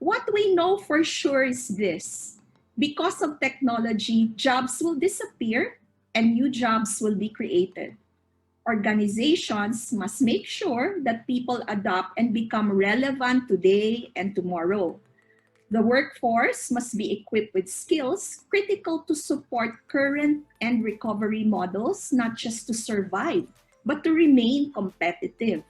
What we know for sure is this: because of technology, jobs will disappear and new jobs will be created. Organizations must make sure that people adapt and become relevant today and tomorrow. The workforce must be equipped with skills critical to support current and recovery models, not just to survive, but to remain competitive.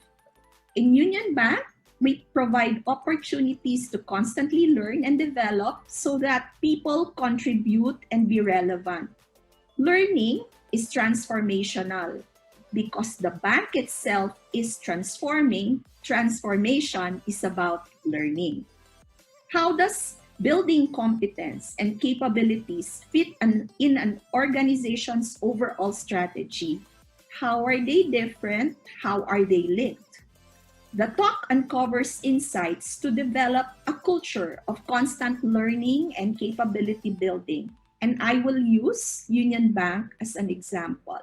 In Union Bank, we provide opportunities to constantly learn and develop so that people contribute and be relevant. Learning is transformational. Because the bank itself is transforming, transformation is about learning. How does building competence and capabilities fit in an organization's overall strategy? How are they different? How are they linked? The talk uncovers insights to develop a culture of constant learning and capability building, and I will use Union Bank as an example.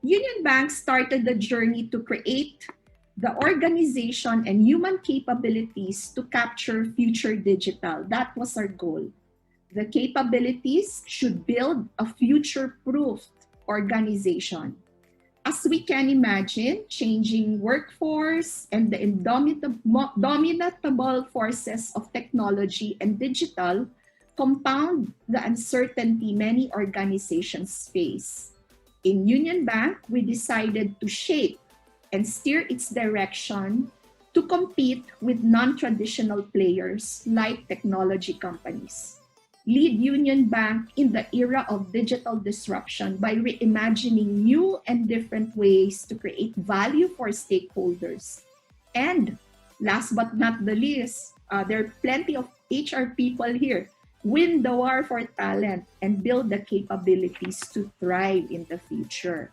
Union Bank started the journey to create the organization and human capabilities to capture future digital. That was our goal. The capabilities should build a future-proofed organization. As we can imagine, changing workforce and the indomitable forces of technology and digital compound the uncertainty many organizations face. In Union Bank, we decided to shape and steer its direction to compete with non-traditional players like technology companies. Lead Union Bank in the era of digital disruption by reimagining new and different ways to create value for stakeholders. And last but not the least, there are plenty of HR people here. Win the war for talent and build the capabilities to thrive in the future.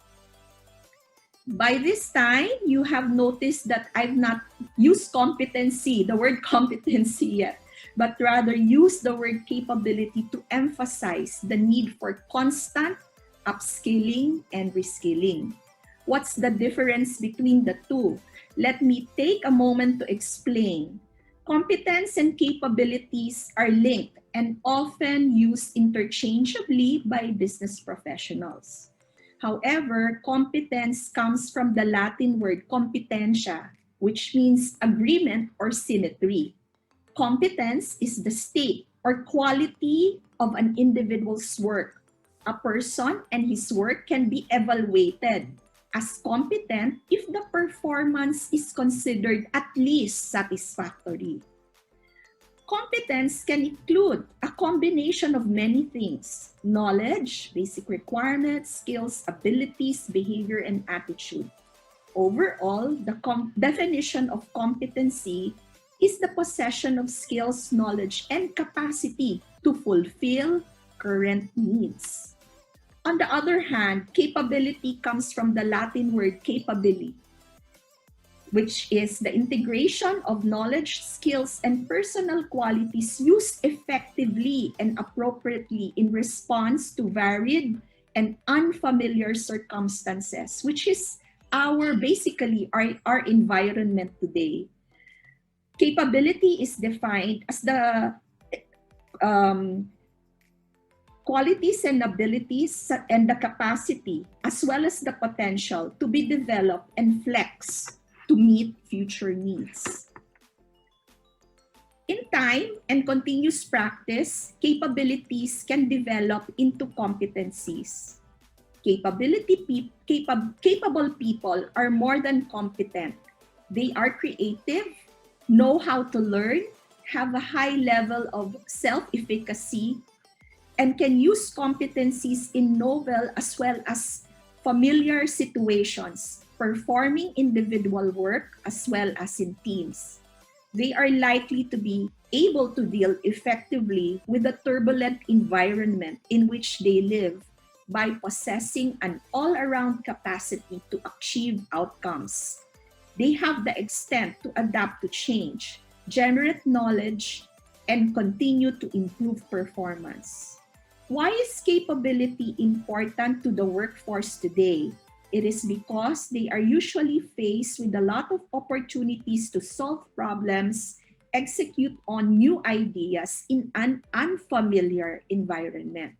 By this time, you have noticed that I've not used competency, the word competency yet, but rather use the word capability to emphasize the need for constant upskilling and reskilling. What's the difference between the two? Let me take a moment to explain. Competence and capabilities are linked and often used interchangeably by business professionals. However, competence comes from the Latin word competentia, which means agreement or symmetry. Competence is the state or quality of an individual's work. A person and his work can be evaluated as competent if the performance is considered at least satisfactory. Competence can include a combination of many things: knowledge, basic requirements, skills, abilities, behavior, and attitude. Overall, the definition of competency is the possession of skills, knowledge, and capacity to fulfill current needs. On the other hand, capability comes from the Latin word capabili, which is the integration of knowledge, skills, and personal qualities used effectively and appropriately in response to varied and unfamiliar circumstances, which is basically our environment today. Capability is defined as the qualities and abilities and the capacity, as well as the potential to be developed and flexed to meet future needs. In time and continuous practice, capabilities can develop into competencies. Capable people are more than competent. They are creative, know how to learn, have a high level of self-efficacy, and can use competencies in novel as well as familiar situations, performing individual work as well as in teams. They are likely to be able to deal effectively with the turbulent environment in which they live by possessing an all-around capacity to achieve outcomes. They have the extent to adapt to change, generate knowledge, and continue to improve performance. Why is capability important to the workforce today? It is because they are usually faced with a lot of opportunities to solve problems execute on new ideas in an unfamiliar environment.